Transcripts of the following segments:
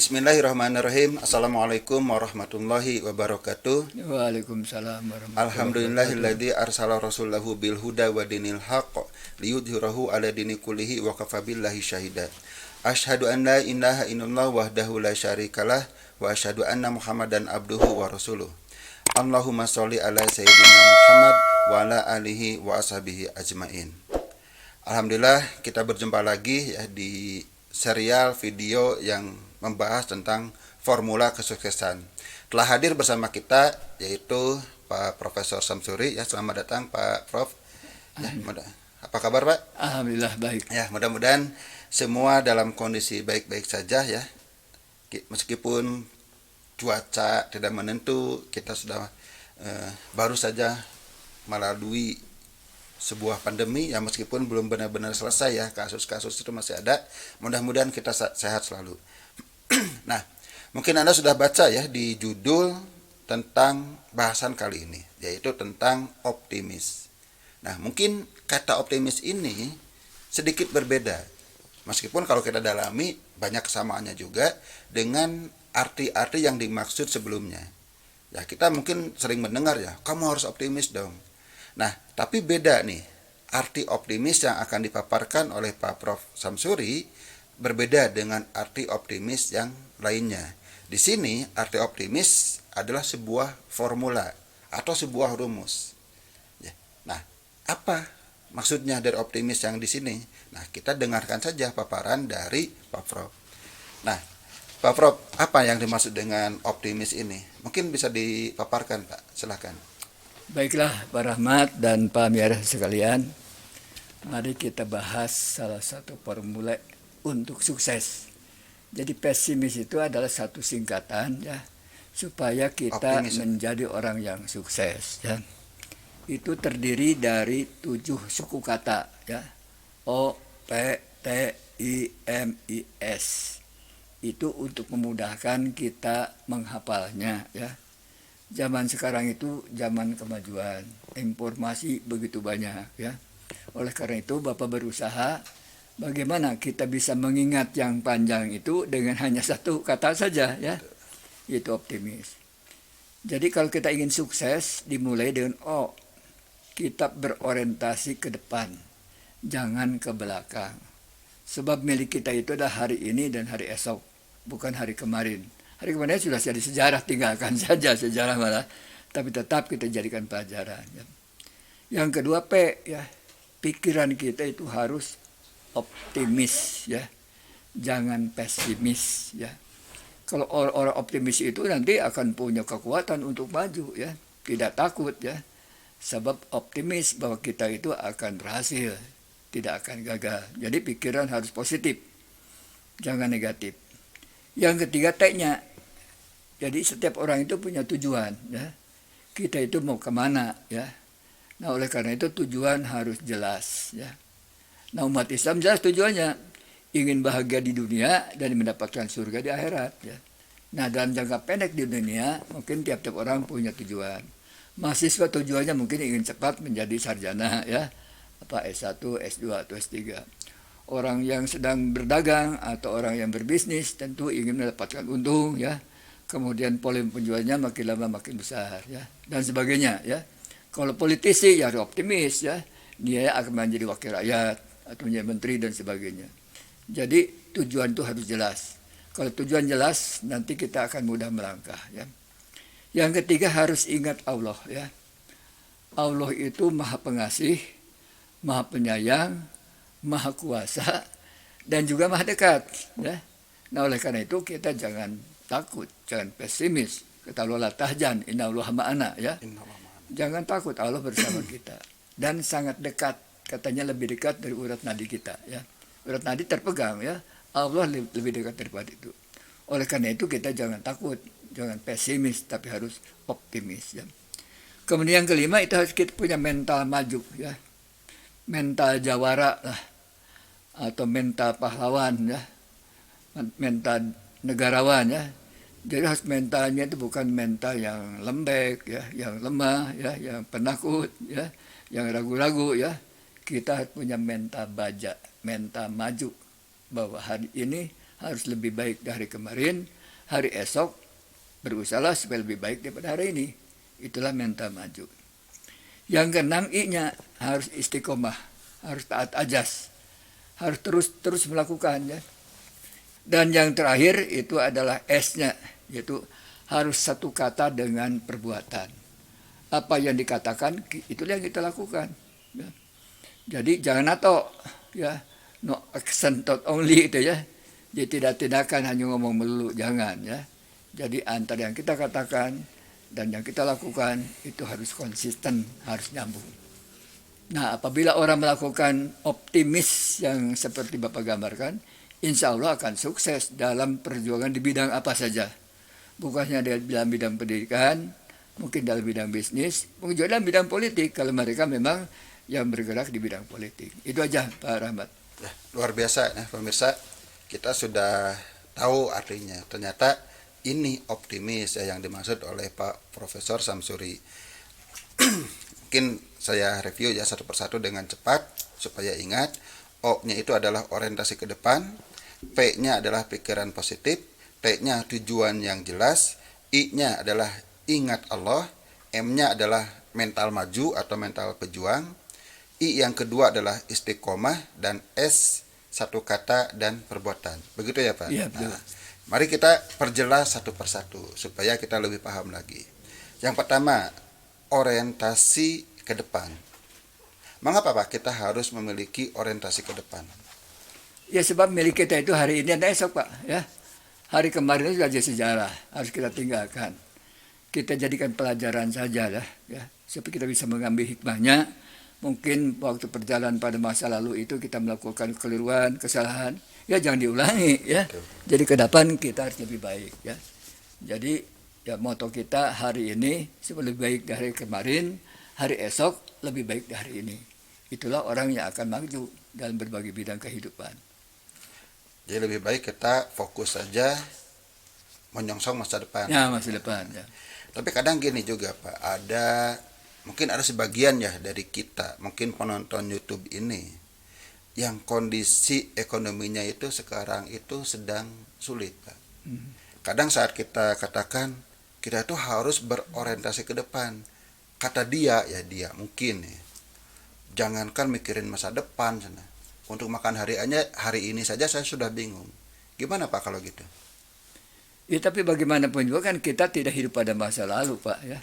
Bismillahirrahmanirrahim. Assalamualaikum warahmatullahi wabarakatuh. Waalaikumsalam warahmatullahi wabarakatuh. Alhamdulillahilladzi arsala rasulahu bil huda wa dinil haqq liyudhhirahu ala dini kullihi wa kafa billahi syahida. Asyhadu an la ilaha illallah wahdahu la syarikalah wa asyhadu anna Muhammadan abduhu wa rasuluh. Allahumma sholli ala sayyidina Muhammad wa ala alihi wa ashabihi ajmain. Alhamdulillah kita berjumpa lagi ya di serial video yang membahas tentang formula kesuksesan. Telah hadir bersama kita yaitu Pak Profesor Samsuri. Ya, selamat datang Pak Prof. Ya, apa kabar Pak? Alhamdulillah baik. Ya, mudah-mudahan semua dalam kondisi baik-baik saja ya. Meskipun cuaca tidak menentu, kita sudah baru saja melalui sebuah pandemi ya, meskipun belum benar-benar selesai ya, kasus-kasus itu masih ada. Mudah-mudahan kita sehat selalu. Nah, mungkin Anda sudah baca ya di judul tentang bahasan kali ini, yaitu tentang optimis. Nah, mungkin kata optimis ini sedikit berbeda. Meskipun kalau kita dalami banyak kesamaannya juga dengan arti-arti yang dimaksud sebelumnya. Ya, kita mungkin sering mendengar ya, kamu harus optimis dong. Nah, tapi beda nih. Arti optimis yang akan dipaparkan oleh Pak Prof. Samsuri berbeda dengan arti optimis yang lainnya. Di sini arti optimis adalah sebuah formula atau sebuah rumus. Ya. Nah, apa maksudnya dari optimis yang di sini? Nah, kita dengarkan saja paparan dari Pak Prof. Nah, Pak Prof, apa yang dimaksud dengan optimis ini? Mungkin bisa dipaparkan, Pak. Silakan. Baiklah Pak Rahmat dan Pak Miara sekalian, mari kita bahas salah satu formula untuk sukses. Jadi pesimis itu adalah satu singkatan ya, supaya kita Optimis. menjadi orang yang sukses ya. Itu terdiri dari 7 suku kata ya. O, P, T, I, M, I, S. Itu untuk memudahkan kita menghafalnya ya. Zaman sekarang itu zaman kemajuan, informasi begitu banyak ya. Oleh karena itu Bapak berusaha bagaimana kita bisa mengingat yang panjang itu dengan hanya satu kata saja ya. Itu optimis. Jadi kalau kita ingin sukses dimulai dengan O. Kita berorientasi ke depan, jangan ke belakang. Sebab milik kita itu adalah hari ini dan hari esok, bukan hari kemarin. Hari kemarin sudah jadi sejarah, tinggalkan saja sejarah malah. Tapi tetap kita jadikan pelajaran. Ya. Yang kedua P ya, pikiran kita itu harus optimis ya, jangan pesimis ya. Kalau orang optimis itu nanti akan punya kekuatan untuk maju ya, tidak takut ya. Sebab optimis bahwa kita itu akan berhasil, tidak akan gagal. Jadi pikiran harus positif, jangan negatif. Yang ketiga T-nya. Jadi setiap orang itu punya tujuan ya. Kita itu mau kemana ya. Nah oleh karena itu tujuan harus jelas ya. Nah umat Islam jelas tujuannya, ingin bahagia di dunia dan mendapatkan surga di akhirat ya. Nah dalam jangka pendek di dunia mungkin tiap-tiap orang punya tujuan. Mahasiswa tujuannya mungkin ingin cepat menjadi sarjana ya, apa S1, S2 atau S3. Orang yang sedang berdagang atau orang yang berbisnis tentu ingin mendapatkan untung ya. Kemudian pola penjualnya makin lama makin besar ya, dan sebagainya ya. Kalau politisi ya harus optimis ya, dia akan menjadi wakil rakyat atau menjadi menteri dan sebagainya. Jadi tujuan itu harus jelas. Kalau tujuan jelas nanti kita akan mudah melangkah ya. Yang ketiga harus ingat Allah ya. Allah itu Maha Pengasih, Maha Penyayang, Maha Kuasa, dan juga Maha Dekat ya. Nah oleh karena itu kita jangan takut, jangan pesimis. Kata Allah tahzan, innallaha ma'ana ya. Jangan takut, Allah bersama kita. Dan sangat dekat, katanya lebih dekat dari urat nadi kita ya. Urat nadi terpegang ya. Allah lebih dekat daripada itu. Oleh karena itu kita jangan takut, jangan pesimis, tapi harus optimis ya. Kemudian yang kelima itu harus kita punya mental maju ya. Mental jawara lah, atau mental pahlawan ya. Mental negarawan ya. Jadi harus mentalnya itu bukan mental yang lembek ya, yang lemah ya, yang penakut ya, yang ragu-ragu ya. Kita harus punya mental baja, mental maju, bahwa hari ini harus lebih baik dari kemarin, hari esok berusaha supaya lebih baik daripada hari ini. Itulah mental maju. Yang keenam, I-nya harus istiqomah, harus taat ajas, harus terus melakukan ya. Dan yang terakhir itu adalah S-nya, yaitu harus satu kata dengan perbuatan. Apa yang dikatakan, itulah yang kita lakukan. Ya. Jadi jangan nato, ya, no action not only itu ya. Jadi tidak tindakan hanya ngomong melulu, jangan ya. Jadi antara yang kita katakan dan yang kita lakukan itu harus konsisten, harus nyambung. Nah, apabila orang melakukan optimis yang seperti Bapak gambarkan, insya Allah akan sukses dalam perjuangan di bidang apa saja. Bukannya dalam bidang pendidikan, mungkin dalam bidang bisnis, mungkin juga dalam bidang politik, kalau mereka memang yang bergerak di bidang politik. Itu aja Pak Rahmat. Ya, luar biasa ya pemirsa, kita sudah tahu artinya. Ternyata ini optimis ya yang dimaksud oleh Pak Profesor Samsuri. Mungkin saya review ya satu persatu dengan cepat supaya ingat. O-nya itu adalah orientasi ke depan, P-nya adalah pikiran positif, T-nya tujuan yang jelas, I-nya adalah ingat Allah, M-nya adalah mental maju atau mental pejuang, I yang kedua adalah istiqomah, dan S satu kata dan perbuatan. Begitu ya Pak? Iya, betul. Nah, mari kita perjelas satu persatu supaya kita lebih paham lagi. Yang pertama, orientasi ke depan. Mengapa Pak kita harus memiliki orientasi ke depan? Ya sebab milik kita itu hari ini dan esok Pak ya. Hari kemarin itu sudah jadi sejarah, harus kita tinggalkan. Kita jadikan pelajaran saja lah ya, supaya kita bisa mengambil hikmahnya. Mungkin waktu perjalanan pada masa lalu itu kita melakukan kekeliruan, kesalahan, ya jangan diulangi ya. Betul. Jadi ke depan kita harus lebih baik ya. Jadi ya moto kita hari ini supaya lebih baik dari kemarin, hari esok lebih baik dari ini. Itulah orang yang akan maju dalam berbagai bidang kehidupan. Jadi lebih baik kita fokus saja menyongsong masa depan. Ya masa depan ya. Tapi kadang gini juga Pak, mungkin ada sebagian ya dari kita, mungkin penonton YouTube ini, yang kondisi ekonominya itu sekarang itu sedang sulit Pak. Kadang saat kita katakan, kita itu harus berorientasi ke depan. Kata dia mungkin ya, jangankan mikirin masa depan sana. Untuk makan hari ini saja saya sudah bingung. Gimana Pak kalau gitu? Ya tapi bagaimanapun juga kan kita tidak hidup pada masa lalu Pak ya.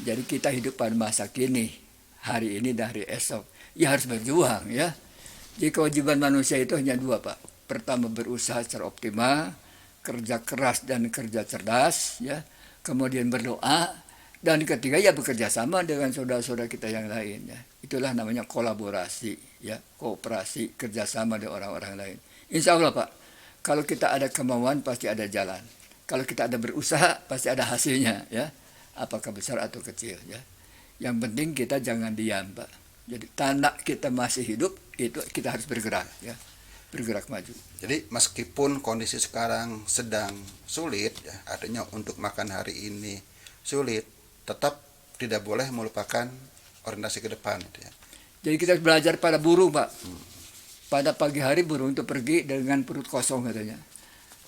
Jadi kita hidup pada masa kini, hari ini dan hari esok. Ya harus berjuang ya. Jadi kewajiban manusia itu hanya dua Pak. Pertama berusaha secara optimal, kerja keras dan kerja cerdas ya. Kemudian berdoa, dan ketiga ya bekerja sama dengan saudara-saudara kita yang lain ya. Itulah namanya kolaborasi ya, kooperasi, kerjasama dengan orang-orang lain. Insya Allah Pak, kalau kita ada kemauan pasti ada jalan. Kalau kita ada berusaha pasti ada hasilnya ya. Apakah besar atau kecil ya. Yang penting kita jangan diam Pak. Jadi tanda kita masih hidup itu kita harus bergerak ya. Bergerak maju. Jadi meskipun kondisi sekarang sedang sulit ya, artinya untuk makan hari ini sulit, tetap tidak boleh melupakan orientasi ke depan gitu ya. Jadi kita belajar pada burung Pak. Pada pagi hari burung itu pergi dengan perut kosong katanya.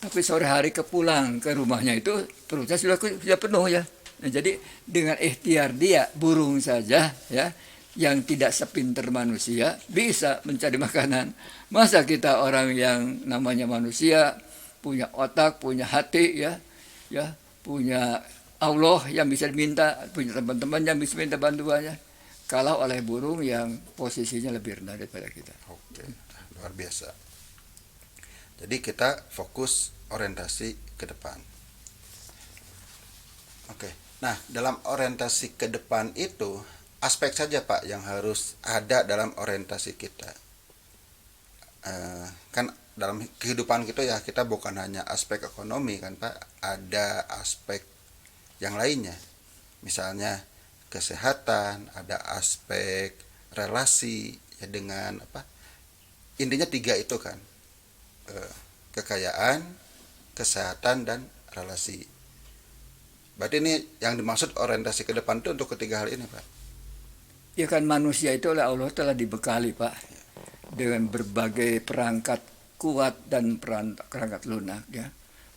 Tapi sore hari kepulang ke rumahnya itu perutnya sudah penuh ya. Nah, jadi dengan ikhtiar dia burung saja ya yang tidak sepinter manusia bisa mencari makanan. Masa kita orang yang namanya manusia punya otak, punya hati ya, punya Allah yang bisa diminta, punya teman-teman yang bisa minta bantuannya. Kalau oleh burung yang posisinya lebih rendah daripada kita. Oke, luar biasa. Jadi kita fokus orientasi ke depan. Oke, nah dalam orientasi ke depan itu aspek saja Pak yang harus ada dalam orientasi kita. Kan dalam kehidupan kita ya kita bukan hanya aspek ekonomi kan Pak, ada aspek yang lainnya. Misalnya kesehatan, ada aspek relasi ya dengan apa? Intinya 3 itu kan. Kekayaan, kesehatan dan relasi. Berarti ini yang dimaksud orientasi ke depan itu untuk ketiga hal ini Pak. Ya kan manusia itu oleh Allah telah dibekali Pak dengan berbagai perangkat kuat dan perangkat lunak ya.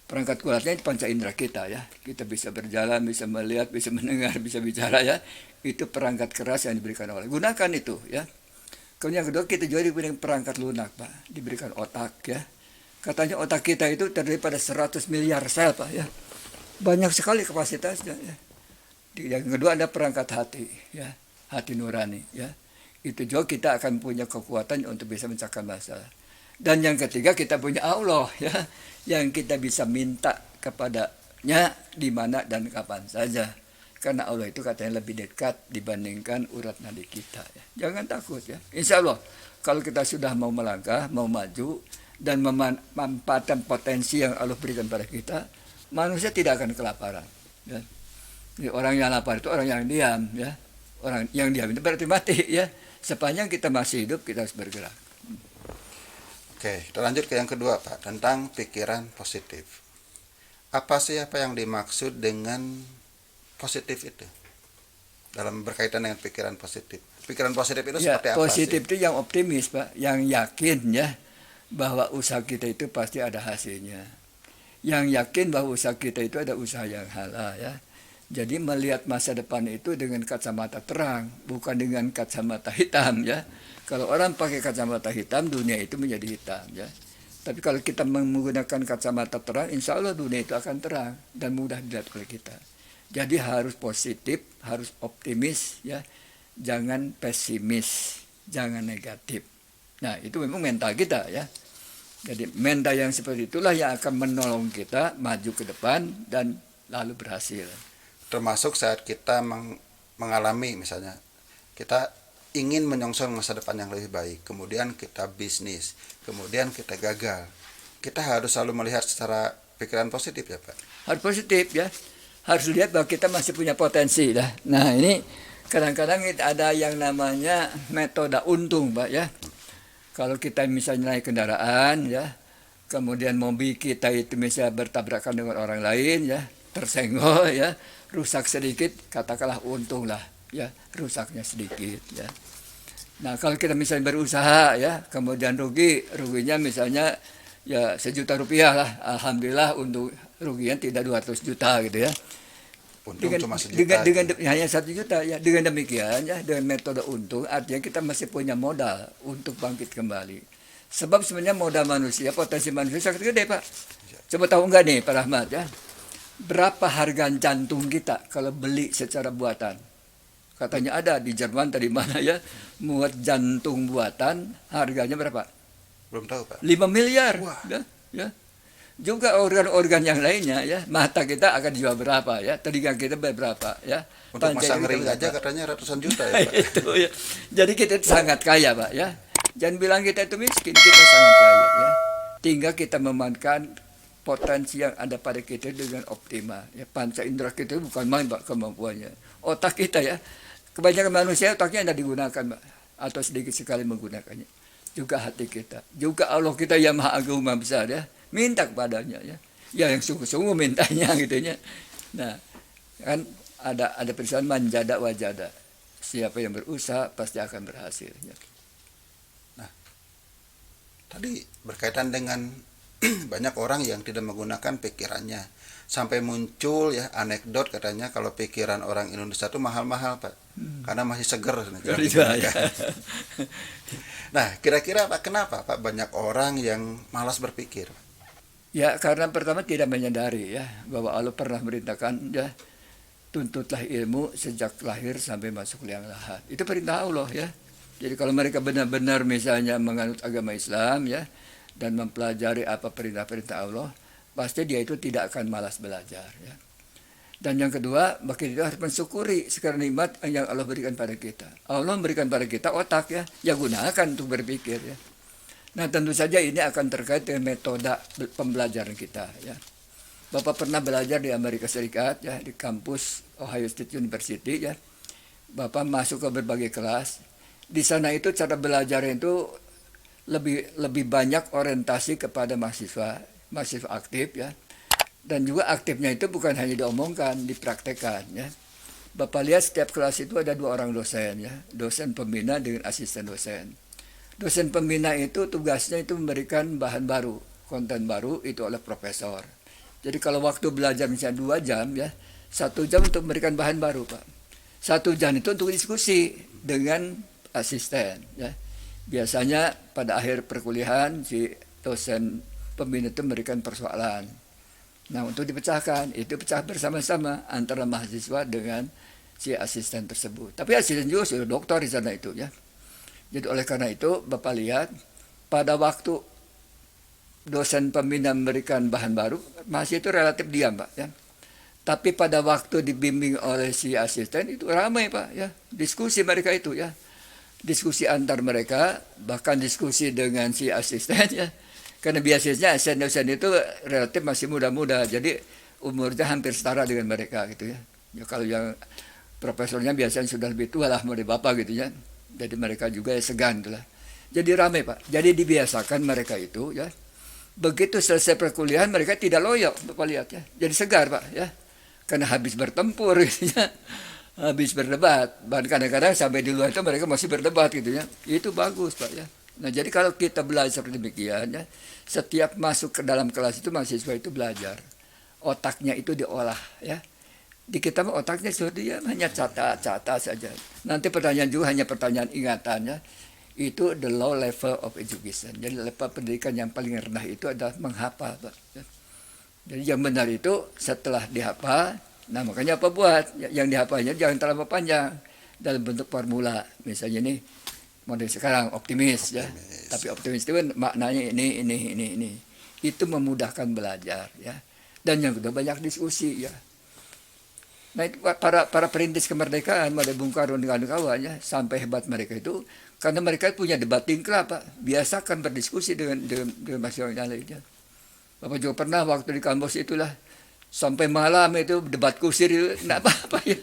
Perangkat kuatnya panca indera kita ya. Kita bisa berjalan, bisa melihat, bisa mendengar, bisa bicara ya. Itu perangkat keras yang diberikan oleh. Gunakan itu ya. Kemudian yang kedua kita juga diberikan perangkat lunak Pak. Diberikan otak ya. Katanya otak kita itu terdiri pada 100 miliar sel Pak ya. Banyak sekali kapasitasnya ya. Yang kedua ada perangkat hati ya. Hati nurani ya. Itu juga kita akan punya kekuatan untuk bisa mencakar masalah. Dan yang ketiga kita punya Allah ya, yang kita bisa minta kepadanya di mana dan kapan saja. Karena Allah itu katanya lebih dekat dibandingkan urat nadi kita ya. Jangan takut ya. Insya Allah kalau kita sudah mau melangkah, mau maju dan memanfaatkan potensi yang Allah berikan pada kita, manusia tidak akan kelaparan ya. Jadi orang yang lapar itu orang yang diam ya. Orang yang diam itu berarti mati ya. Sepanjang kita masih hidup kita harus bergerak. Oke, kita lanjut ke yang kedua Pak, tentang pikiran positif. Apa yang dimaksud dengan positif itu? Dalam berkaitan dengan pikiran positif. Pikiran positif itu Ya, seperti apa positif sih? itu yang optimis Pak, yang yakin ya bahwa usaha kita itu pasti ada hasilnya. Yang yakin bahwa usaha kita itu ada usaha yang halal ya. Jadi melihat masa depan itu dengan kacamata terang, bukan dengan kacamata hitam ya. Kalau orang pakai kacamata hitam, dunia itu menjadi hitam ya. Tapi kalau kita menggunakan kacamata terang, insya Allah dunia itu akan terang dan mudah dilihat oleh kita. Jadi harus positif, harus optimis ya. Jangan pesimis, jangan negatif. Nah, itu memang mental kita ya. Jadi mental yang seperti itulah yang akan menolong kita maju ke depan dan lalu berhasil. Termasuk saat kita mengalami misalnya kita ingin menyongsong masa depan yang lebih baik, kemudian kita bisnis, kemudian kita gagal. Kita harus selalu melihat secara pikiran positif ya Pak. Harus positif ya. Harus lihat bahwa kita masih punya potensi dah. Nah, ini kadang-kadang ada yang namanya metode untung Pak ya. Kalau kita misalnya naik kendaraan ya, kemudian mobil kita itu misalnya bertabrakan dengan orang lain ya, tersenggol ya, rusak sedikit, katakanlah untung lah ya, rusaknya sedikit ya. Nah, kalau kita misalnya berusaha ya, kemudian ruginya misalnya ya 1 juta rupiah lah, alhamdulillah untuk rugian tidak 200 juta gitu ya. Untung cuma 1 juta. Dengan hanya 1 juta ya. Dengan demikian ya, dengan metode untung artinya kita masih punya modal untuk bangkit kembali. Sebab sebenarnya modal manusia, potensi manusia sangat gede Pak. Coba tahu enggak nih Pak Rahmat ya, berapa harga jantung kita kalau beli secara buatan? Katanya ada di Jerman tadi mana ya, muat jantung buatan harganya berapa? Belum tahu Pak. 5 miliar. Wah. Ya. Juga organ-organ yang lainnya ya, mata kita akan dijual berapa ya, telinga kita berapa ya. Untuk panca masang kita ring berapa. aja katanya ratusan juta ya Pak. Itu ya. Jadi kita sangat kaya Pak ya. Jangan bilang kita itu miskin, kita sangat kaya ya. Tinggal kita memanfaatkan potensi yang ada pada kita dengan optimal. Ya, panca indera kita bukan main Pak kemampuannya. Otak kita ya, kebanyakan manusia otaknya tidak digunakan Pak, atau sedikit sekali menggunakannya. Juga hati kita, juga Allah kita yang maha agung maha besar ya. Minta kepadanya ya. Ya yang sungguh-sungguh mintanya gitu ya. Nah, kan ada pesan manjada wajada. Siapa yang berusaha pasti akan berhasil ya. Tadi berkaitan dengan banyak orang yang tidak menggunakan pikirannya. Sampai muncul ya anekdot katanya kalau pikiran orang Indonesia itu mahal-mahal Pak. Karena masih seger. Ya. Nah, kira-kira Pak kenapa Pak banyak orang yang malas berpikir? Ya, karena pertama tidak menyadari ya bahwa Allah pernah merintahkan ya, tuntutlah ilmu sejak lahir sampai masuk liang lahat. Itu perintah Allah ya. Jadi kalau mereka benar-benar misalnya menganut agama Islam ya dan mempelajari apa perintah-perintah Allah, pasti dia itu tidak akan malas belajar ya. Dan yang kedua, maka kita harus mensyukuri segala nikmat yang Allah berikan pada kita. Allah memberikan pada kita otak ya gunakan untuk berpikir ya. Nah, tentu saja ini akan terkait dengan metode pembelajaran kita ya. Bapak pernah belajar di Amerika Serikat ya, di kampus Ohio State University ya. Bapak masuk ke berbagai kelas. Di sana itu cara belajar itu lebih banyak orientasi kepada mahasiswa aktif ya. Dan juga aktifnya itu bukan hanya diomongkan, dipraktekkan ya. Bapak lihat setiap kelas itu ada 2 orang dosen ya, dosen pembina dengan asisten dosen. Dosen pembina itu tugasnya itu memberikan bahan baru, konten baru itu oleh profesor. Jadi kalau waktu belajar misalnya 2 jam ya, 1 jam untuk memberikan bahan baru Pak. 1 jam itu untuk diskusi dengan asisten ya. Biasanya pada akhir perkuliahan si dosen pembina itu memberikan persoalan. Nah untuk dipecahkan, itu pecah bersama-sama antara mahasiswa dengan si asisten tersebut. Tapi asisten juga sudah doktor di sana itu ya. Jadi oleh karena itu Bapak lihat pada waktu dosen pembina memberikan bahan baru, mahasiswa itu relatif diam Pak ya. Tapi pada waktu dibimbing oleh si asisten itu ramai Pak ya, diskusi mereka itu ya. Diskusi antar mereka, bahkan diskusi dengan si asisten ya. Karena biasanya asisten-dosen itu relatif masih muda-muda, jadi umurnya hampir setara dengan mereka gitu ya. Ya kalau yang profesornya biasanya sudah lebih tua lah, mulai bapak gitu ya. Jadi mereka juga segan gitu lah. Jadi ramai Pak. Jadi dibiasakan mereka itu ya. Begitu selesai perkuliahan mereka tidak loyo, Bapak lihat ya. Jadi segar Pak ya. Karena habis bertempur gitu ya. Habis berdebat. Bahkan kadang-kadang sampai di luar itu mereka masih berdebat gitu ya. Itu bagus Pak ya. Nah jadi kalau kita belajar demikian ya, setiap masuk ke dalam kelas itu mahasiswa itu belajar. Otaknya itu diolah ya. Di kita mah otaknya sudah dia hanya catat saja. Nanti pertanyaan juga hanya pertanyaan ingatan ya. Itu the low level of education. Jadi level pendidikan yang paling rendah itu adalah menghafal Pak. Jadi yang benar itu setelah dihafal, nah makanya apa buat? Yang dihafalnya jangan terlalu panjang dalam bentuk formula. Misalnya nih model sekarang optimis ya. Tapi optimis itu kan maknanya ini. Itu memudahkan belajar ya. Dan yang kedua banyak diskusi ya. Nah itu para perintis kemerdekaan, mulai Bung Karno dengan kawannya, sampai hebat mereka itu karena mereka punya debat tingkah Pak. Biasakan berdiskusi dengan masyarakat yang lainnya. Bapak juga pernah waktu di kampus itulah sampai malam itu debat kusir itu enggak apa-apa ya.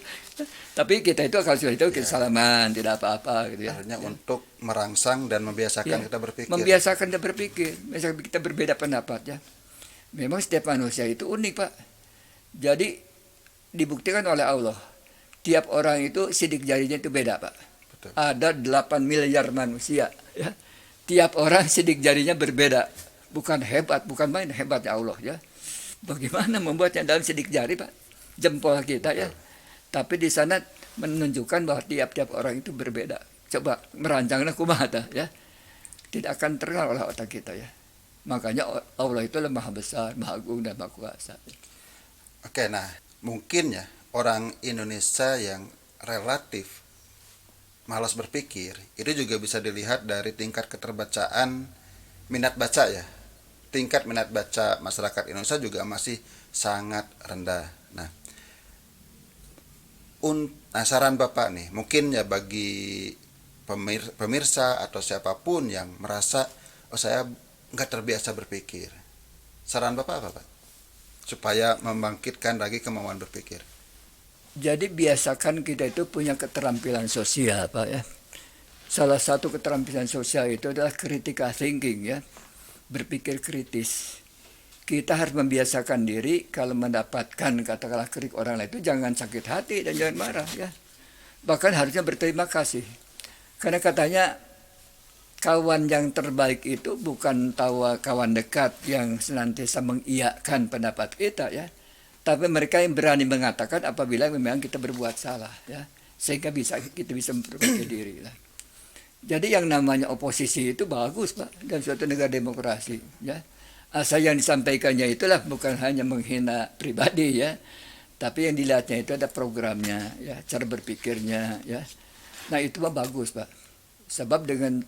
Tapi kita itu kalau sudah itu kita salaman, tidak apa-apa gitu ya. Artinya untuk merangsang dan membiasakan kita berpikir. Membiasakan kita berpikir. Misalnya kita berbeda pendapat ya. Memang setiap manusia itu unik Pak. Jadi dibuktikan oleh Allah. Tiap orang itu sidik jarinya itu beda Pak. Betul. Ada 8 miliar manusia ya. Tiap orang sidik jarinya berbeda. Bukan hebat, bukan main hebatnya Allah ya. Bagaimana membuatnya dalam sidik jari Pak? Jempol kita ya. Tapi di sana menunjukkan bahwa tiap-tiap orang itu berbeda. Coba merancangnya kumaha ya. Tidak akan terkenal oleh otak kita ya. Makanya Allah itu Maha besar, Maha agung dan Maha kuasa. Oke, nah mungkin ya orang Indonesia yang relatif malas berpikir itu juga bisa dilihat dari tingkat keterbacaan minat baca ya. Tingkat minat baca masyarakat Indonesia juga masih sangat rendah. Nah, saran Bapak nih, mungkin ya bagi pemirsa atau siapapun yang merasa saya nggak terbiasa berpikir. Saran Bapak apa Pak? Supaya membangkitkan lagi kemauan berpikir. Jadi biasakan kita itu punya keterampilan sosial Pak ya. Salah satu keterampilan sosial itu adalah critical thinking ya. Berpikir kritis. Kita harus membiasakan diri kalau mendapatkan katakanlah kritik orang lain itu jangan sakit hati dan jangan marah ya. Bahkan harusnya berterima kasih. Karena katanya kawan yang terbaik itu bukan kawan dekat yang senantiasa mengiyakan pendapat kita ya. Tapi mereka yang berani mengatakan apabila memang kita berbuat salah ya. Sehingga kita bisa memperbaiki diri lah. Jadi yang namanya oposisi itu bagus Pak dalam suatu negara demokrasi ya. Asal yang disampaikannya itulah bukan hanya menghina pribadi ya. Tapi yang dilihatnya itu ada programnya ya, cara berpikirnya ya. Nah itu bagus Pak. Sebab dengan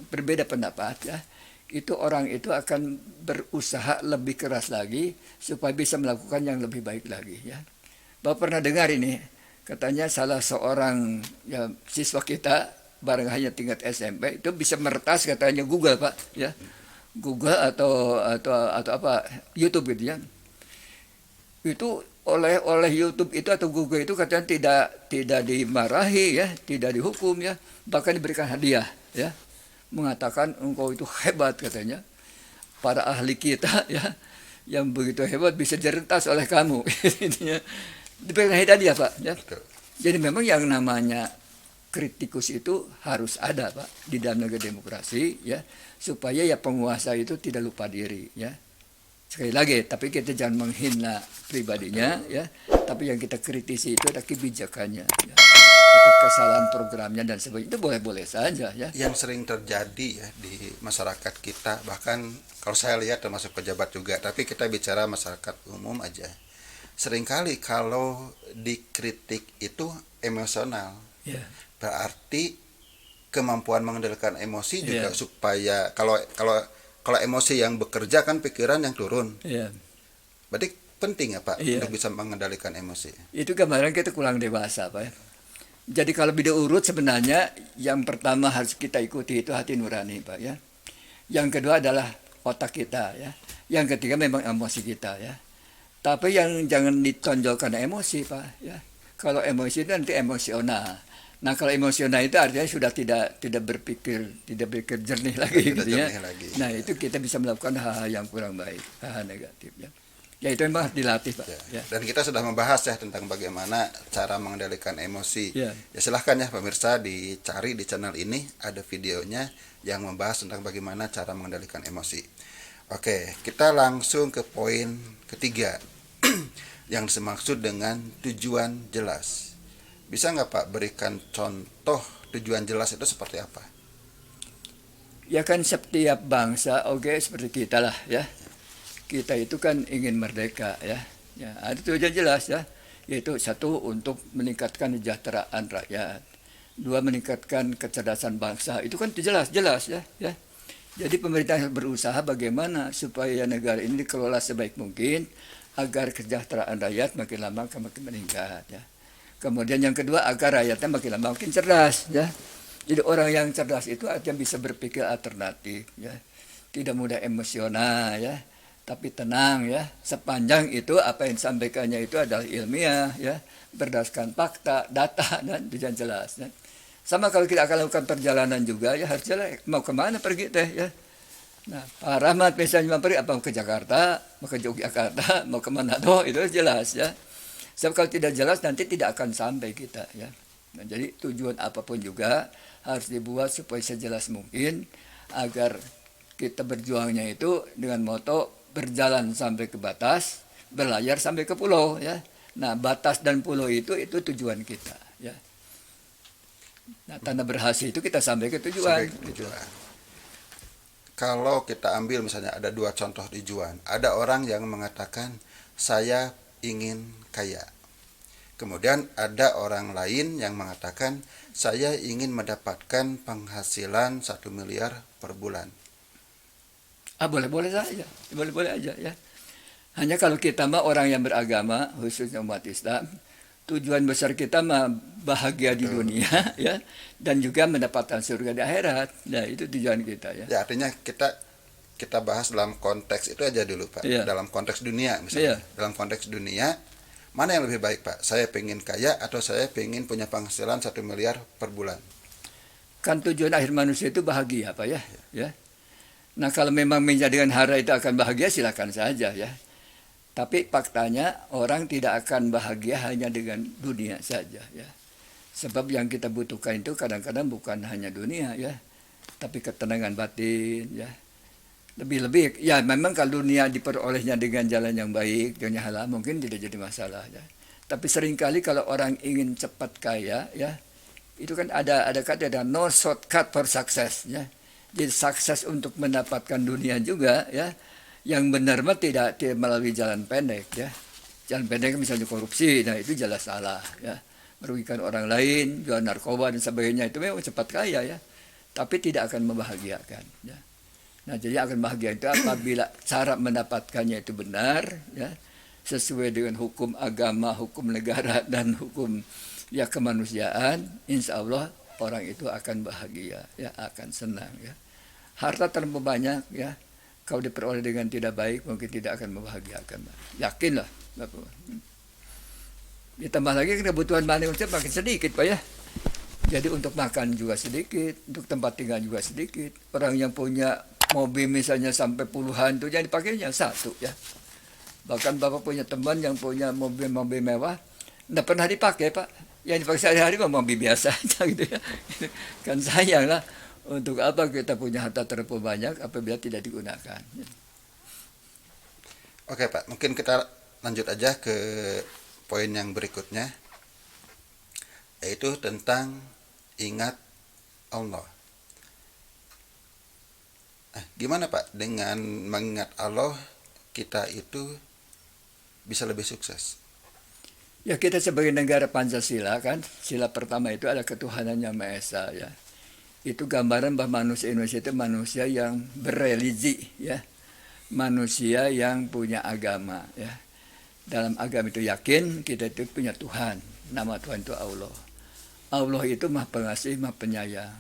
berbeda pendapat ya, itu orang itu akan berusaha lebih keras lagi supaya bisa melakukan yang lebih baik lagi ya. Bapak pernah dengar ini, katanya salah seorang ya, siswa kita barang hanya tingkat SMP itu bisa meretas katanya Google Pak ya. Google atau apa YouTube gitu ya. Itu oleh YouTube itu atau Google itu katanya tidak dimarahi ya, tidak dihukum ya, bahkan diberikan hadiah ya. Mengatakan engkau itu hebat katanya. Para ahli kita ya yang begitu hebat bisa direntas oleh kamu. Intinya diberikan hadiah Pak ya. Jadi memang yang namanya kritikus itu harus ada Pak di dalam negara demokrasi ya, supaya ya penguasa itu tidak lupa diri ya. Sekali lagi, tapi kita jangan menghina pribadinya ya, tapi yang kita kritisi itu ada kebijakannya ya, atau kesalahan programnya dan sebagainya, itu boleh-boleh saja ya. Yang sering terjadi ya di masyarakat kita, bahkan kalau saya lihat termasuk pejabat juga, tapi kita bicara masyarakat umum aja. Seringkali kalau dikritik itu emosional. Ya. Berarti kemampuan mengendalikan emosi juga Iya. supaya kalau emosi yang bekerja kan pikiran yang turun. Ya. Berarti penting ya Pak Iya. untuk bisa mengendalikan emosi. Itu kemarin kita kurang dewasa Pak ya. Jadi kalau beda urut sebenarnya yang pertama harus kita ikuti itu hati nurani Pak ya. Yang kedua adalah otak kita ya. Yang ketiga memang emosi kita ya. Tapi yang jangan ditonjolkan emosi Pak ya. Kalau emosi itu nanti emosional. Nah kalau emosional itu artinya sudah tidak berpikir jernih lagi Tidak gitu ya. jernih lagi. Nah itu kita bisa melakukan hal-hal yang kurang baik, hal-hal negatif ya. Ya itu memang harus dilatih Pak. Ya. Ya. Dan kita sudah membahas ya tentang bagaimana cara mengendalikan emosi. Ya. Ya silahkan ya pemirsa dicari di channel ini ada videonya yang membahas tentang bagaimana cara mengendalikan emosi. Oke, kita langsung ke poin ketiga yang dimaksud dengan tujuan jelas. Bisa nggak Pak berikan contoh tujuan jelas itu seperti apa? Ya kan setiap bangsa, oke seperti kita lah ya. Kita itu kan ingin merdeka ya. Ya ada tujuan jelas ya. Yaitu satu untuk meningkatkan kesejahteraan rakyat. Dua meningkatkan kecerdasan bangsa. Itu kan jelas ya. Ya. Jadi pemerintah harus berusaha bagaimana supaya negara ini dikelola sebaik mungkin agar kesejahteraan rakyat makin lama makin meningkat ya. Kemudian yang kedua agar rakyatnya makin lama makin cerdas ya. Jadi orang yang cerdas itu artinya bisa berpikir alternatif ya. Tidak mudah emosional ya, tapi tenang ya. Sepanjang itu apa yang disampaikannya itu adalah ilmiah ya, berdasarkan fakta, data dan jelas ya. Sama kalau kita akan lakukan perjalanan juga ya harus jelas mau kemana pergi teh ya. Nah, Pak Rahmat misalnya mau pergi apa mau ke Jakarta, mau ke Yogyakarta, mau ke Manado itu jelas ya. Sebab kalau tidak jelas nanti tidak akan sampai kita ya. Nah, jadi tujuan apapun juga harus dibuat supaya sejelas mungkin agar kita berjuangnya itu dengan moto berjalan sampai ke batas, berlayar sampai ke pulau ya. Nah, batas dan pulau itu tujuan kita ya. Nah, tanda berhasil itu kita sampai ke tujuan. Sampai ke tujuan. Kalau kita ambil misalnya ada dua contoh tujuan. Ada orang yang mengatakan saya ingin kaya. Kemudian ada orang lain yang mengatakan saya ingin mendapatkan penghasilan 1 miliar per bulan. Boleh-boleh saja, boleh-boleh aja ya. Hanya kalau kita mah orang yang beragama, khususnya umat Islam, tujuan besar kita mah bahagia di dunia ya, dan juga mendapatkan surga di akhirat. Nah itu tujuan kita ya. Ya artinya kita bahas dalam konteks itu aja dulu Pak. Iya. Dalam konteks dunia misalnya. Iya. Dalam konteks dunia mana yang lebih baik Pak? Saya pengen kaya atau saya pengen punya penghasilan 1 miliar per bulan? Kan tujuan akhir manusia itu bahagia Pak ya. Ya. Nah kalau memang menjadikan harta itu akan bahagia silakan saja ya. Tapi faktanya orang tidak akan bahagia hanya dengan dunia saja ya. Sebab yang kita butuhkan itu kadang-kadang bukan hanya dunia ya, tapi ketenangan batin ya. Lebih-lebih ya memang kalau dunia diperolehnya dengan jalan yang baik, dunia halal mungkin tidak jadi masalah ya. Tapi seringkali kalau orang ingin cepat kaya ya, itu kan ada kata ada no shortcut for success ya. Jadi sukses untuk mendapatkan dunia juga ya. Yang benar mah tidak melalui jalan pendek ya. Jalan pendek misalnya korupsi, nah itu jelas salah ya. Merugikan orang lain, jual narkoba dan sebagainya itu memang cepat kaya ya. Tapi tidak akan membahagiakan ya. Nah, jadi akan bahagia itu apabila cara mendapatkannya itu benar ya, sesuai dengan hukum agama, hukum negara dan hukum ya kemanusiaan, insya Allah orang itu akan bahagia ya, akan senang ya. Harta terlalu banyak ya, kalau diperoleh dengan tidak baik mungkin tidak akan membahagiakan. Yakinlah Bapak. Ditambah lagi kebutuhan manusia makin sedikit Pak ya. Jadi untuk makan juga sedikit, untuk tempat tinggal juga sedikit. Orang yang punya mobil misalnya sampai puluhan itu yang dipakainya satu ya. Bahkan Bapak punya teman yang punya mobil mewah, tidak pernah dipakai Pak. yang dipakai sehari-hari memang biasa aja gitu ya. Kan sayang lah, untuk apa kita punya harta terlalu banyak apabila tidak digunakan. Oke Pak, mungkin kita lanjut aja ke poin yang berikutnya, yaitu tentang ingat Allah. Gimana Pak dengan mengingat Allah kita itu bisa lebih sukses? Ya, kita sebagai negara Pancasila kan, sila pertama itu ada ketuhanan yang Maha Esa ya. Itu gambaran bahwa manusia Indonesia itu manusia yang berreligi ya. Manusia yang punya agama ya. Dalam agama itu yakin kita itu punya Tuhan. Nama Tuhan itu Allah. Allah itu Maha Pengasih, Maha Penyayang.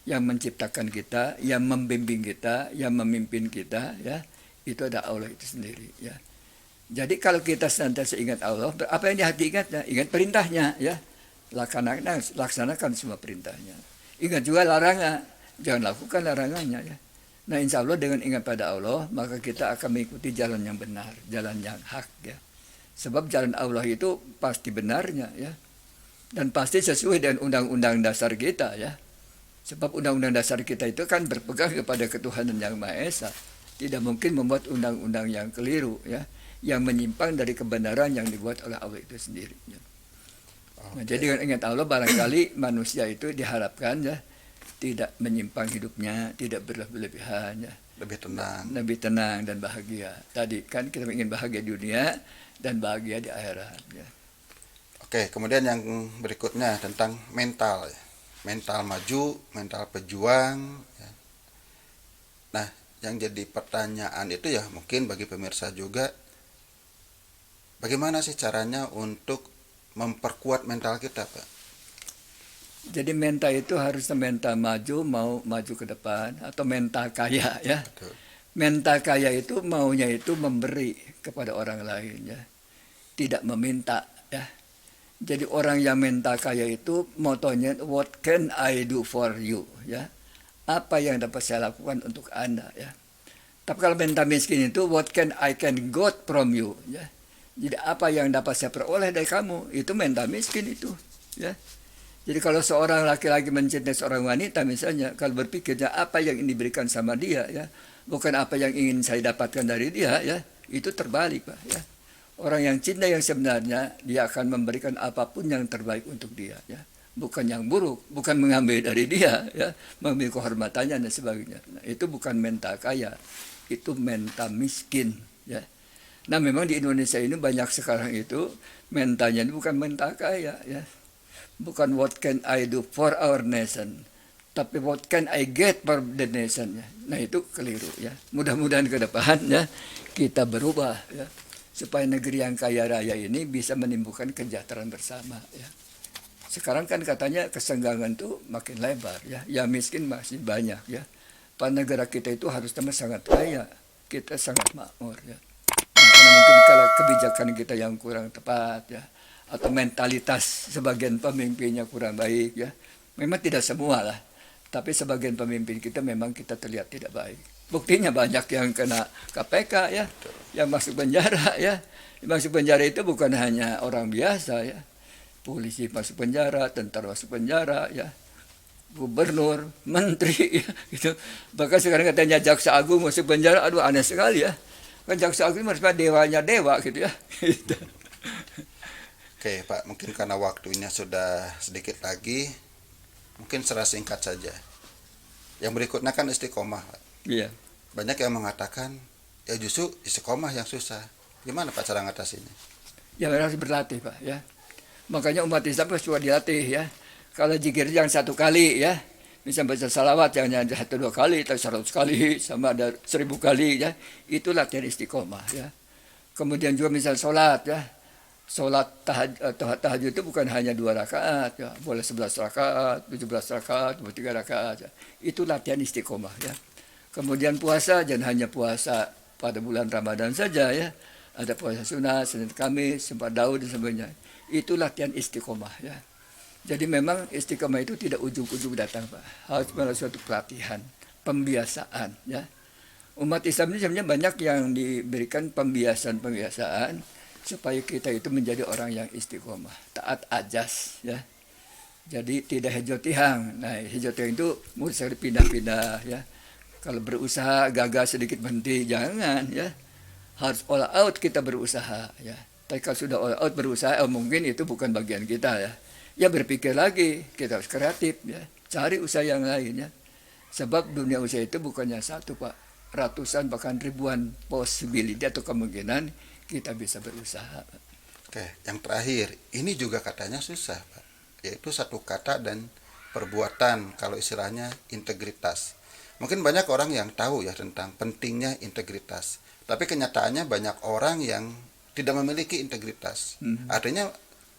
Yang menciptakan kita, yang membimbing kita, yang memimpin kita ya. Itu ada Allah itu sendiri ya. Jadi kalau kita senantiasa ingat Allah, apa yang di hati ingat? Ya, ingat perintahnya ya. Laksanakan semua perintahnya. Ingat juga larangan, jangan lakukan larangannya ya. Nah, insya Allah dengan ingat pada Allah, maka kita akan mengikuti jalan yang benar, jalan yang hak ya. Sebab jalan Allah itu pasti benarnya ya. Dan pasti sesuai dengan undang-undang dasar kita ya. Sebab undang-undang dasar kita itu kan berpegang kepada ketuhanan yang Maha Esa. Tidak mungkin membuat undang-undang yang keliru ya, yang menyimpang dari kebenaran yang dibuat oleh Allah itu sendiri ya. Nah, jadi dengan ingat Allah barangkali manusia itu diharapkan ya tidak menyimpang hidupnya, tidak berlebihan ya. Lebih tenang dan bahagia. Tadi kan kita ingin bahagia di dunia dan bahagia di akhirat ya. Oke, kemudian yang berikutnya tentang mental ya. Mental maju, mental pejuang ya. Nah, yang jadi pertanyaan itu ya mungkin bagi pemirsa juga, bagaimana sih caranya untuk memperkuat mental kita, Pak? Jadi mental itu harusnya mental maju, mau maju ke depan, atau mental kaya ya. Betul. Mental kaya itu maunya itu memberi kepada orang lain ya, tidak meminta ya. Jadi orang yang mental kaya itu motonya what can I do for you ya. Apa yang dapat saya lakukan untuk Anda ya. Tapi kalau mental miskin itu what can I can got from you ya. Jadi apa yang dapat saya peroleh dari kamu, itu mental miskin itu ya. Jadi kalau seorang laki-laki mencintai seorang wanita misalnya, kalau berpikirnya apa yang ingin diberikan sama dia ya, bukan apa yang ingin saya dapatkan dari dia ya, itu terbalik Pak ya. Orang yang cinta yang sebenarnya dia akan memberikan apapun yang terbaik untuk dia ya, bukan yang buruk, bukan mengambil dari dia ya, mengambil kehormatannya dan sebagainya. Nah, itu bukan mental kaya, itu mental miskin ya. Nah, memang di Indonesia ini banyak sekarang itu mentalnya bukan mental kaya ya. Bukan what can I do for our nation, tapi what can I get for the nation ya. Nah, itu keliru ya. Mudah-mudahan ke depan ya kita berubah ya, supaya negeri yang kaya raya ini bisa menimbulkan kesejahteraan bersama ya. Sekarang kan katanya kesenggangan tuh makin lebar ya, yang miskin masih banyak ya. Pada negara kita itu harusnya sangat kaya, kita sangat makmur ya. Nah, karena mungkin kalau kebijakan kita yang kurang tepat ya, atau mentalitas sebagian pemimpinnya kurang baik ya. Memang tidak semua lah, tapi sebagian pemimpin kita memang kita terlihat tidak baik. Buktinya banyak yang kena KPK ya, yang masuk penjara ya. Masuk penjara itu bukan hanya orang biasa ya. Polisi masuk penjara, tentara masuk penjara ya. Gubernur, menteri ya, gitu. Bahkan sekarang katanya jaksa agung masuk penjara, aduh aneh sekali ya. Kan jaksa agung harusnya dewanya dewa gitu ya. Gitu. Oke Pak, mungkin karena waktunya sudah sedikit lagi, mungkin secara singkat saja. Yang berikutnya kan istiqomah Pak. Iya. Banyak yang mengatakan, ya justru istiqomah yang susah. Gimana Pak cara ngatasinya? Ya harus berlatih Pak ya. Makanya umat Islam harus juga dilatih ya. Kalau zikir jangan satu kali ya. Misalnya baca salawat jangan 1-2 kali, atau 100 kali, sama ada 1000 kali ya. Itu latihan istiqomah ya. Kemudian juga misal sholat ya. Sholat tahajud itu bukan hanya 2 rakaat ya, boleh 11 rakaat, 17 rakaat, 23 rakaat ya. Itu latihan istiqomah ya. Kemudian puasa jangan hanya puasa pada bulan Ramadan saja ya. Ada puasa sunnah, Senin Kamis, Jumat Daud dan sebagainya. Itu latihan istiqomah ya. Jadi memang istiqomah itu tidak ujung-ujung datang Pak. Harus melalui suatu pelatihan, pembiasaan ya. Umat Islam ini sebenarnya banyak yang diberikan pembiasaan supaya kita itu menjadi orang yang istiqomah, taat ajas ya. Jadi tidak hejotihang. Nah, hejotihang itu mudah sekali pindah-pindah ya. Kalau berusaha gagal sedikit berhenti, jangan ya. Harus all out kita berusaha ya. Tapi kalau sudah all out berusaha, mungkin itu bukan bagian kita ya. Ya berpikir lagi, kita harus kreatif ya. Cari usaha yang lain ya. Sebab dunia usaha itu bukannya satu Pak, ratusan bahkan ribuan possibility atau kemungkinan kita bisa berusaha. Oke, yang terakhir, ini juga katanya susah Pak, yaitu satu kata dan perbuatan, kalau istilahnya integritas. Mungkin banyak orang yang tahu ya tentang pentingnya integritas, tapi kenyataannya banyak orang yang tidak memiliki integritas. Artinya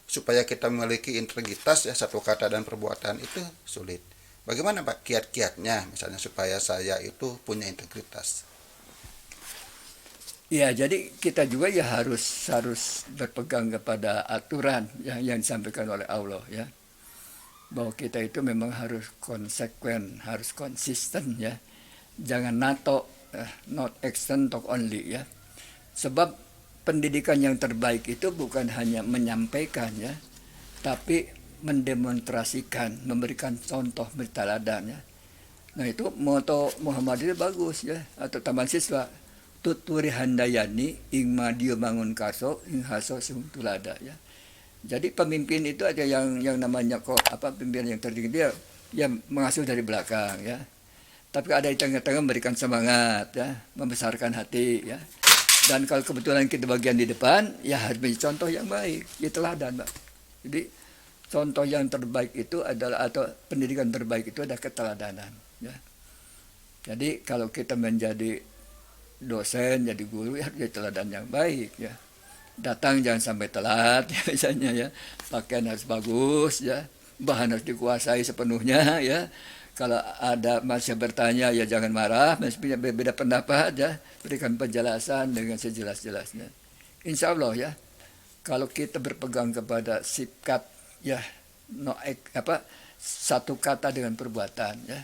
supaya kita memiliki integritas ya, satu kata dan perbuatan itu sulit. Bagaimana Pak kiat-kiatnya misalnya supaya saya itu punya integritas? Ya, jadi kita juga ya harus berpegang kepada aturan yang disampaikan oleh Allah ya. Bahwa kita itu memang harus konsekuen, harus konsisten ya. Jangan nato, not extend talk only ya. Sebab pendidikan yang terbaik itu bukan hanya menyampaikan ya, tapi mendemonstrasikan, memberikan contoh berteladan ya. Nah itu moto Muhammadiyah bagus ya, atau Taman Siswa. Tuturi handayani ing madio bangun karso ing haso sung tulada ya. Jadi pemimpin itu ada yang namanya pemimpin yang tertinggi, dia yang mengasuh dari belakang ya. Tapi ada di tengah-tengah memberikan semangat ya, membesarkan hati ya. Dan kalau kebetulan kita bagian di depan ya harus menjadi contoh yang baik, ya teladan Pak. Jadi contoh yang terbaik itu adalah, atau pendidikan terbaik itu adalah keteladanan ya. Jadi kalau kita menjadi dosen, jadi guru ya harus jadi teladan yang baik ya. Datang jangan sampai telat ya, misalnya ya. Pakaian harus bagus ya, bahan harus dikuasai sepenuhnya ya. Kalau ada masih bertanya ya jangan marah, masih punya berbeda pendapat ya, berikan penjelasan dengan sejelas-jelasnya. Insya Allah ya, kalau kita berpegang kepada sikap ya, satu kata dengan perbuatan ya.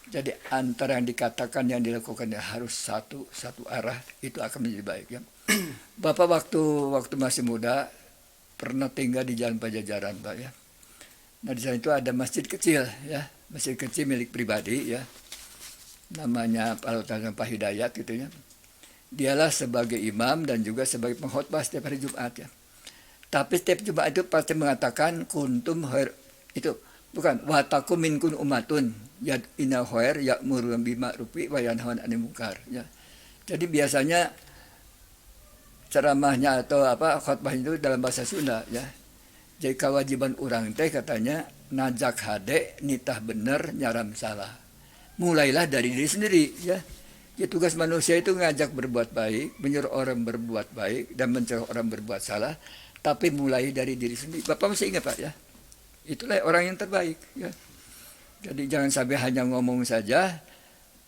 Jadi antara yang dikatakan yang dilakukan ya harus satu arah, itu akan menjadi baik ya. Bapak waktu masih muda pernah tinggal di Jalan Pajajaran Pak ya. Nah di sana itu ada masjid kecil ya, masjid kecil milik pribadi ya. Namanya Pak Hidayat gitu ya. Dialah sebagai imam dan juga sebagai pengkhotbah setiap hari Jumat ya. Tapi setiap Jumat itu pasti mengatakan kuntum khair, itu bukan wataku minkun umatun yad ina khair ya'muru bil ma'rufi wa yanhauna 'anil munkar ya. Jadi biasanya ceramahnya atau khotbah itu dalam bahasa Sunda ya. Jadi kewajiban orang teh katanya najak hade nitah bener nyaram salah. Mulailah dari diri sendiri ya. Ya tugas manusia itu ngajak berbuat baik, menyuruh orang berbuat baik dan mencegah orang berbuat salah, tapi mulai dari diri sendiri. Bapak masih ingat Pak ya? Itulah orang yang terbaik ya. Jadi jangan sampai hanya ngomong saja,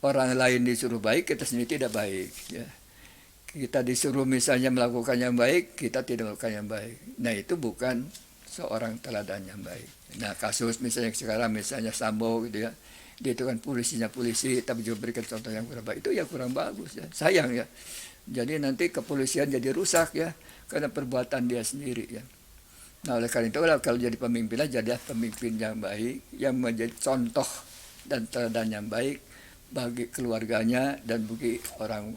orang lain disuruh baik, kita sendiri tidak baik ya. Kita disuruh misalnya melakukan yang baik, kita tidak melakukan yang baik. Nah itu bukan seorang teladan yang baik. Nah kasus misalnya sekarang misalnya Sambo gitu ya, dia itu kan polisi tapi juga berikan contoh yang kurang baik, itu ya kurang bagus ya, sayang ya. Jadi nanti kepolisian jadi rusak ya, karena perbuatan dia sendiri ya. Nah oleh karena itu kalau jadi pemimpinlah jadilah pemimpin yang baik, yang menjadi contoh dan teladan yang baik bagi keluarganya dan bagi orang,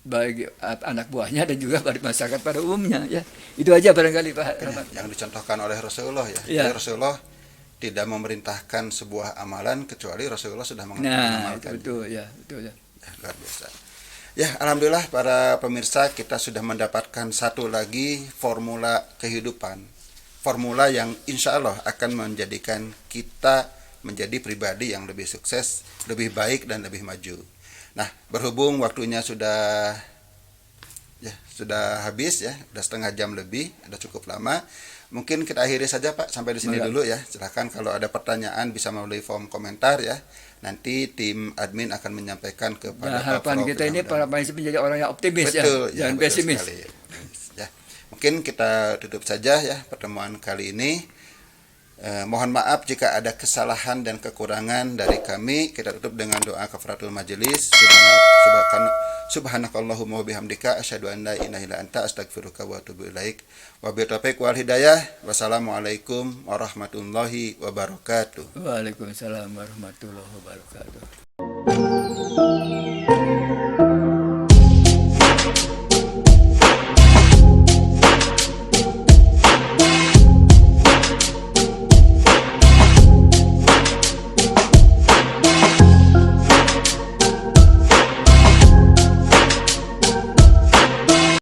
bagi anak buahnya dan juga bagi masyarakat pada umumnya ya. Itu aja barangkali Pak. Yang dicontohkan oleh Rasulullah ya. Ya. Jadi Rasulullah tidak memerintahkan sebuah amalan kecuali Rasulullah sudah Nah mengamalkan. betul ya. Ya, luar biasa. Ya, alhamdulillah para pemirsa, kita sudah mendapatkan satu lagi formula kehidupan. Formula yang insya Allah akan menjadikan kita menjadi pribadi yang lebih sukses, lebih baik dan lebih maju. Nah, berhubung waktunya sudah habis ya, sudah setengah jam lebih, sudah cukup lama. Mungkin kita akhiri saja Pak sampai di sini dulu ya. Silakan kalau ada pertanyaan bisa melalui form komentar ya. Nanti tim admin akan menyampaikan kepada harapan kita ini para pemain menjadi orang yang optimis. Betul, ya, jangan pesimis. Ya, mungkin kita tutup saja ya pertemuan kali ini. Mohon maaf jika ada kesalahan dan kekurangan dari kami. Kita tutup dengan doa kafaratul majelis. Subhanakallahumma wa bihamdika asyhadu an la ilaha illa anta astaghfiruka wa atubu ilaik. Wabillahi taufiq wal hidayah. Wassalamualaikum warahmatullahi wabarakatuh. Waalaikumsalam warahmatullahi wabarakatuh.